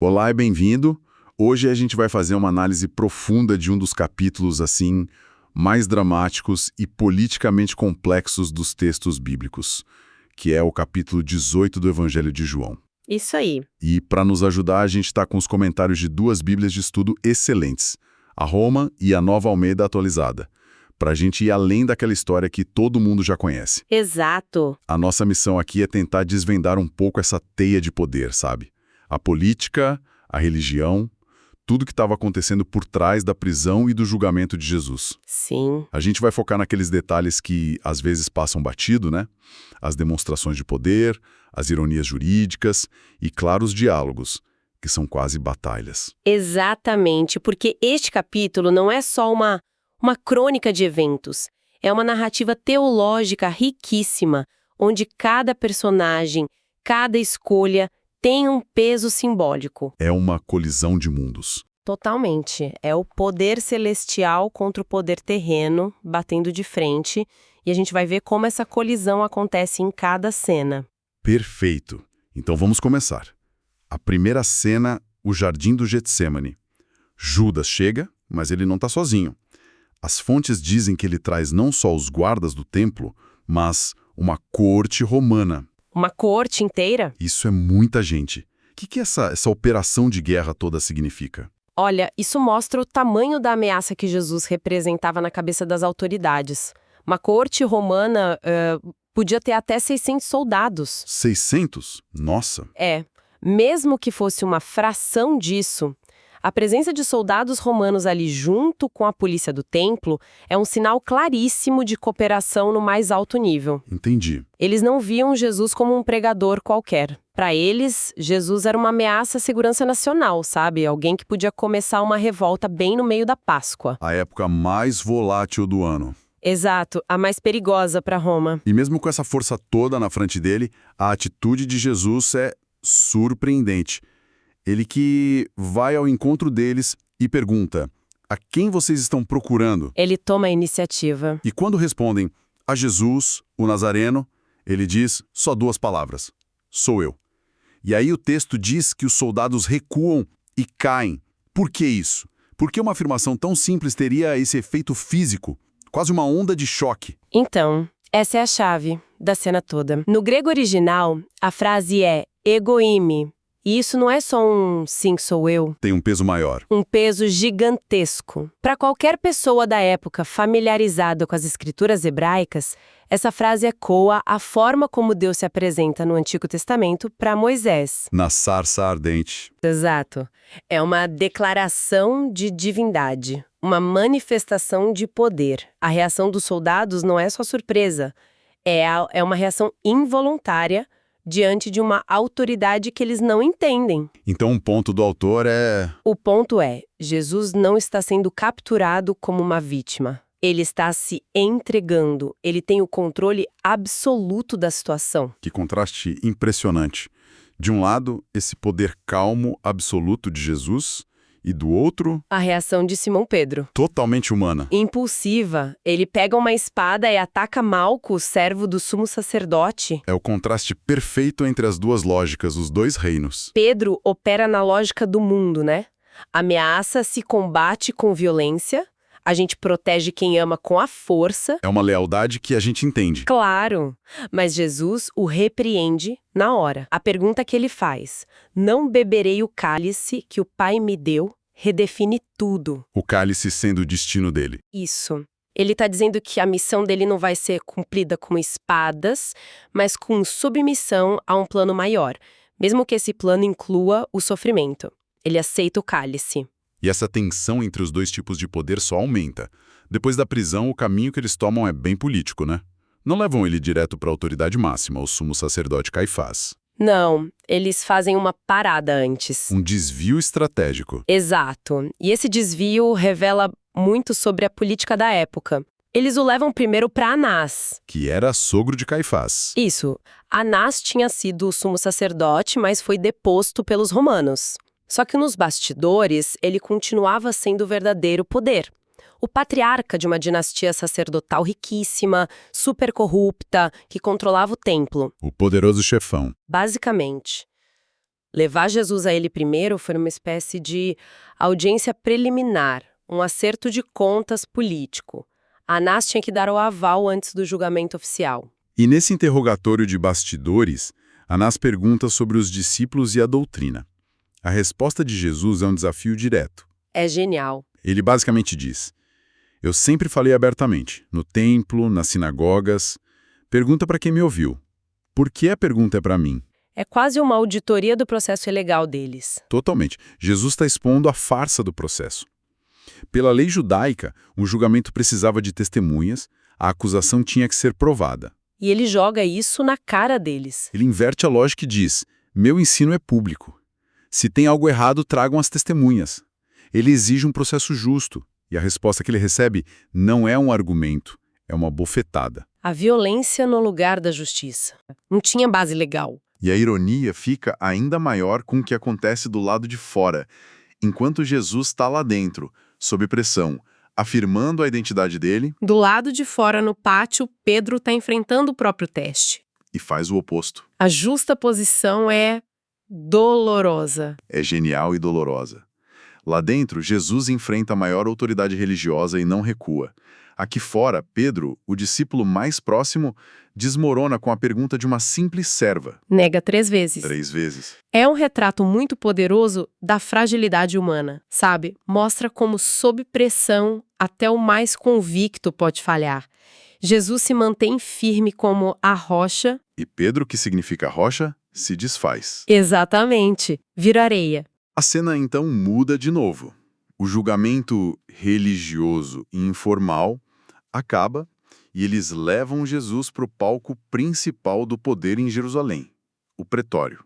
Olá e bem-vindo. Hoje a gente vai fazer uma análise profunda de um dos capítulos, assim, mais dramáticos e politicamente complexos dos textos bíblicos, que é o capítulo 18 do Evangelho de João. Isso aí. E para nos ajudar, a gente está com os comentários de duas bíblias de estudo excelentes, a Roma e a Nova Almeida atualizada, para a gente ir além daquela história que todo mundo já conhece. Exato. A nossa missão aqui é tentar desvendar um pouco essa teia de poder, sabe? A política, a religião, tudo que estava acontecendo por trás da prisão e do julgamento de Jesus. Sim. A gente vai focar naqueles detalhes que às vezes passam batido, né? As demonstrações de poder, as ironias jurídicas e, claro, os diálogos, que são quase batalhas. Exatamente, porque este capítulo não é só uma crônica de eventos. É uma narrativa teológica riquíssima, onde cada personagem, cada escolha tem um peso simbólico. É uma colisão de mundos. Totalmente. É o poder celestial contra o poder terreno batendo de frente, e a gente vai ver como essa colisão acontece em cada cena. Perfeito. Então vamos começar. A primeira cena, o Jardim do Getsêmani. Judas chega, mas ele não está sozinho. As fontes dizem que ele traz não só os guardas do templo, mas uma corte romana. Uma corte inteira? Isso é muita gente. O que essa operação de guerra toda significa? Olha, isso mostra o tamanho da ameaça que Jesus representava na cabeça das autoridades. Uma corte romana podia ter até 600 soldados. 600? Nossa! Mesmo que fosse uma fração disso, a presença de soldados romanos ali junto com a polícia do templo é um sinal claríssimo de cooperação no mais alto nível. Entendi. Eles não viam Jesus como um pregador qualquer. Para eles, Jesus era uma ameaça à segurança nacional, sabe? Alguém que podia começar uma revolta bem no meio da Páscoa. A época mais volátil do ano. Exato, a mais perigosa para Roma. E mesmo com essa força toda na frente dele, a atitude de Jesus é surpreendente. Ele que vai ao encontro deles e pergunta: a quem vocês estão procurando? Ele toma a iniciativa. E quando respondem a Jesus, o Nazareno, ele diz só duas palavras: sou eu. E aí o texto diz que os soldados recuam e caem. Por que isso? Por que uma afirmação tão simples teria esse efeito físico? Quase uma onda de choque. Então, essa é a chave da cena toda. No grego original, a frase é ego eimi. E isso não é só um sim, sou eu. Tem um peso maior. Um peso gigantesco. Para qualquer pessoa da época familiarizada com as escrituras hebraicas, essa frase ecoa a forma como Deus se apresenta no Antigo Testamento para Moisés. Na sarça ardente. Exato. É uma declaração de divindade, uma manifestação de poder. A reação dos soldados não é só surpresa, é uma reação involuntária diante de uma autoridade que eles não entendem. Então o ponto do autor é... O ponto é, Jesus não está sendo capturado como uma vítima. Ele está se entregando. Ele tem o controle absoluto da situação. Que contraste impressionante. De um lado, esse poder calmo, absoluto de Jesus, e do outro... a reação de Simão Pedro. Totalmente humana. Impulsiva. Ele pega uma espada e ataca Malco, o servo do sumo sacerdote. É o contraste perfeito entre as duas lógicas, os dois reinos. Pedro opera na lógica do mundo, né? Ameaça se combate com violência, a gente protege quem ama com a força. É uma lealdade que a gente entende. Claro, mas Jesus o repreende na hora. A pergunta que ele faz, não beberei o cálice que o Pai me deu, redefine tudo. O cálice sendo o destino dele. Isso. Ele está dizendo que a missão dele não vai ser cumprida com espadas, mas com submissão a um plano maior, mesmo que esse plano inclua o sofrimento. Ele aceita o cálice. E essa tensão entre os dois tipos de poder só aumenta. Depois da prisão, o caminho que eles tomam é bem político, né? Não levam ele direto para a autoridade máxima, o sumo sacerdote Caifás. Não, eles fazem uma parada antes. Um desvio estratégico. Exato. E esse desvio revela muito sobre a política da época. Eles o levam primeiro para Anás. Que era sogro de Caifás. Isso. Anás tinha sido o sumo sacerdote, mas foi deposto pelos romanos. Só que nos bastidores, ele continuava sendo o verdadeiro poder. O patriarca de uma dinastia sacerdotal riquíssima, super corrupta, que controlava o templo. O poderoso chefão. Basicamente. Levar Jesus a ele primeiro foi uma espécie de audiência preliminar, um acerto de contas político. Anás tinha que dar o aval antes do julgamento oficial. E nesse interrogatório de bastidores, Anás pergunta sobre os discípulos e a doutrina. A resposta de Jesus é um desafio direto. É genial. Ele basicamente diz: eu sempre falei abertamente, no templo, nas sinagogas. Pergunta para quem me ouviu. Por que a pergunta é para mim? É quase uma auditoria do processo ilegal deles. Totalmente. Jesus está expondo a farsa do processo. Pela lei judaica, um julgamento precisava de testemunhas, a acusação tinha que ser provada. E ele joga isso na cara deles. Ele inverte a lógica e diz: meu ensino é público. Se tem algo errado, tragam as testemunhas. Ele exige um processo justo, e a resposta que ele recebe não é um argumento, é uma bofetada. A violência no lugar da justiça. Não tinha base legal. E a ironia fica ainda maior com o que acontece do lado de fora, enquanto Jesus está lá dentro, sob pressão, afirmando a identidade dele. Do lado de fora, no pátio, Pedro está enfrentando o próprio teste. E faz o oposto. A justa posição é dolorosa. É genial e dolorosa. Lá dentro, Jesus enfrenta a maior autoridade religiosa e não recua. Aqui fora, Pedro, o discípulo mais próximo, desmorona com a pergunta de uma simples serva. Nega 3 vezes. 3 vezes. É um retrato muito poderoso da fragilidade humana, sabe? Mostra como, sob pressão, até o mais convicto pode falhar. Jesus se mantém firme como a rocha. E Pedro, que significa rocha, se desfaz. Exatamente. Vira areia. A cena então muda de novo. O julgamento religioso e informal acaba e eles levam Jesus para o palco principal do poder em Jerusalém, o pretório,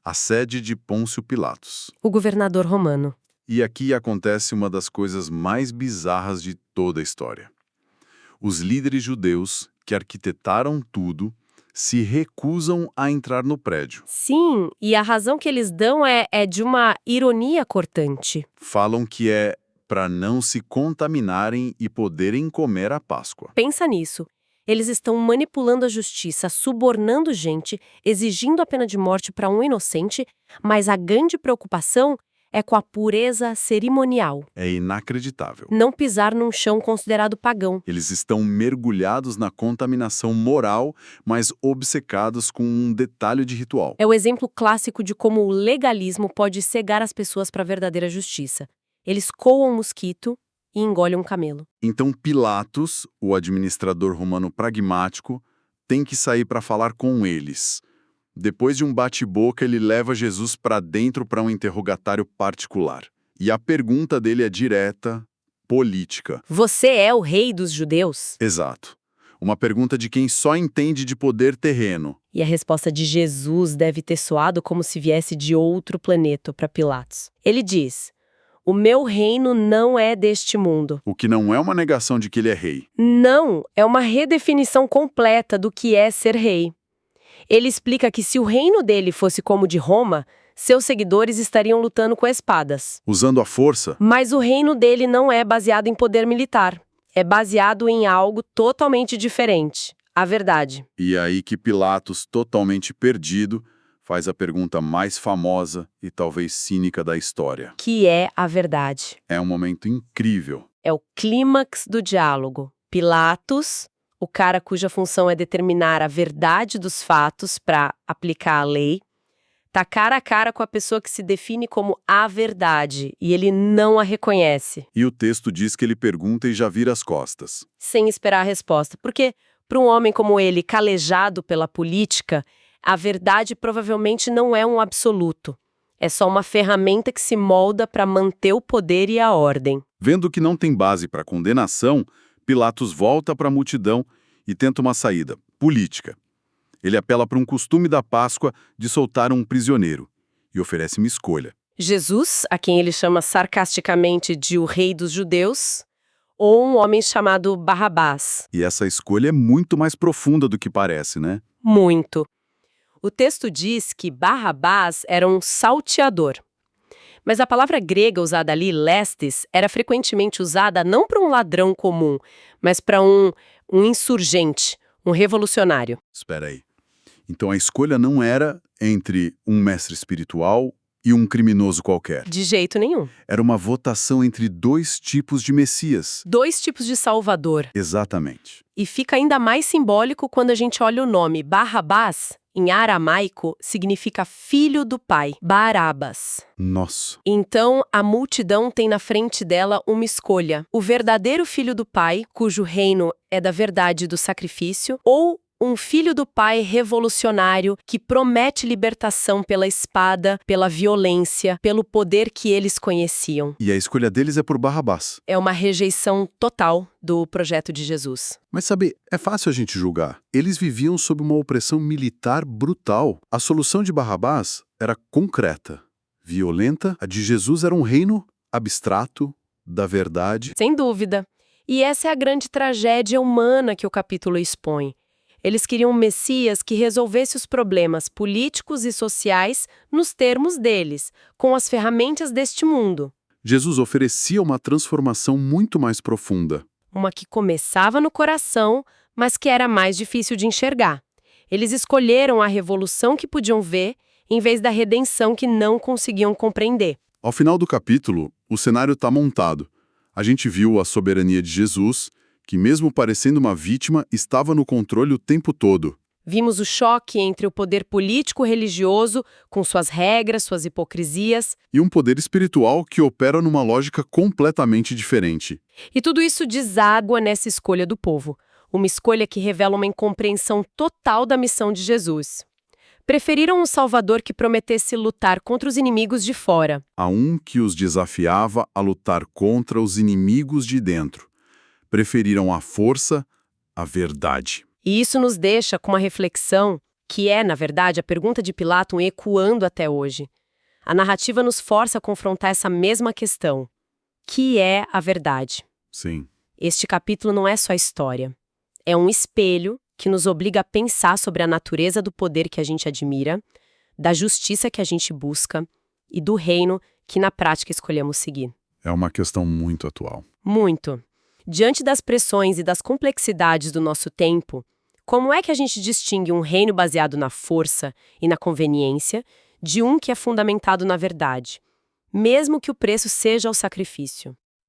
a sede de Pôncio Pilatos. O governador romano. E aqui acontece uma das coisas mais bizarras de toda a história. Os líderes judeus que arquitetaram tudo se recusam a entrar no prédio. Sim, e a razão que eles dão é de uma ironia cortante. Falam que é para não se contaminarem e poderem comer a Páscoa. Pensa nisso. Eles estão manipulando a justiça, subornando gente, exigindo a pena de morte para um inocente, mas a grande preocupação é com a pureza cerimonial. É inacreditável. Não pisar num chão considerado pagão. Eles estão mergulhados na contaminação moral, mas obcecados com um detalhe de ritual. É o exemplo clássico de como o legalismo pode cegar as pessoas para a verdadeira justiça. Eles coam um mosquito e engolem um camelo. Então Pilatos, o administrador romano pragmático, tem que sair para falar com eles. Depois de um bate-boca, ele leva Jesus para dentro para um interrogatório particular. E a pergunta dele é direta, política. Você é o rei dos judeus? Exato. Uma pergunta de quem só entende de poder terreno. E a resposta de Jesus deve ter soado como se viesse de outro planeta para Pilatos. Ele diz: o meu reino não é deste mundo. O que não é uma negação de que ele é rei. Não, é uma redefinição completa do que é ser rei. Ele explica que se o reino dele fosse como o de Roma, seus seguidores estariam lutando com espadas. Usando a força? Mas o reino dele não é baseado em poder militar. É baseado em algo totalmente diferente. A verdade. E aí que Pilatos, totalmente perdido, faz a pergunta mais famosa e talvez cínica da história. Que é a verdade. É um momento incrível. É o clímax do diálogo. Pilatos, o cara cuja função é determinar a verdade dos fatos para aplicar a lei, tá cara a cara com a pessoa que se define como a verdade e ele não a reconhece. E o texto diz que ele pergunta e já vira as costas. Sem esperar a resposta. Porque, para um homem como ele, calejado pela política, a verdade provavelmente não é um absoluto. É só uma ferramenta que se molda para manter o poder e a ordem. Vendo que não tem base para condenação, Pilatos volta para a multidão e tenta uma saída política. Ele apela para um costume da Páscoa de soltar um prisioneiro e oferece uma escolha. Jesus, a quem ele chama sarcasticamente de o rei dos judeus, ou um homem chamado Barrabás. E essa escolha é muito mais profunda do que parece, né? Muito. O texto diz que Barrabás era um salteador. Mas a palavra grega usada ali, lestes, era frequentemente usada não para um ladrão comum, mas para um insurgente, um revolucionário. Espera aí. Então a escolha não era entre um mestre espiritual e um criminoso qualquer. De jeito nenhum. Era uma votação entre dois tipos de Messias. 2 tipos de Salvador. Exatamente. E fica ainda mais simbólico quando a gente olha o nome. Barrabás, em aramaico, significa filho do pai. Barabas. Nossa. Então, a multidão tem na frente dela uma escolha. O verdadeiro filho do pai, cujo reino é da verdade e do sacrifício, ou um filho do pai revolucionário que promete libertação pela espada, pela violência, pelo poder que eles conheciam. E a escolha deles é por Barrabás. É uma rejeição total do projeto de Jesus. Mas sabe, é fácil a gente julgar. Eles viviam sob uma opressão militar brutal. A solução de Barrabás era concreta, violenta. A de Jesus era um reino abstrato, da verdade. Sem dúvida. E essa é a grande tragédia humana que o capítulo expõe. Eles queriam um Messias que resolvesse os problemas políticos e sociais nos termos deles, com as ferramentas deste mundo. Jesus oferecia uma transformação muito mais profunda. Uma que começava no coração, mas que era mais difícil de enxergar. Eles escolheram a revolução que podiam ver, em vez da redenção que não conseguiam compreender. Ao final do capítulo, o cenário está montado. A gente viu a soberania de Jesus, que mesmo parecendo uma vítima, estava no controle o tempo todo. Vimos o choque entre o poder político-religioso, com suas regras, suas hipocrisias, E um poder espiritual que opera numa lógica completamente diferente. e tudo isso deságua nessa escolha do povo. Uma escolha que revela uma incompreensão total da missão de Jesus. Preferiram um Salvador que prometesse lutar contra os inimigos de fora. A um que os desafiava a lutar contra os inimigos de dentro. Preferiram a força, a verdade. E isso nos deixa com uma reflexão que é, na verdade, a pergunta de Pilato ecoando até hoje. A narrativa nos força a confrontar essa mesma questão. Que é a verdade? Sim. Este capítulo não é só história. É um espelho que nos obriga a pensar sobre a natureza do poder que a gente admira, da justiça que a gente busca e do reino que na prática escolhemos seguir. É uma questão muito atual. Muito. Diante das pressões e das complexidades do nosso tempo, como é que a gente distingue um reino baseado na força e na conveniência de um que é fundamentado na verdade, mesmo que o preço seja o sacrifício?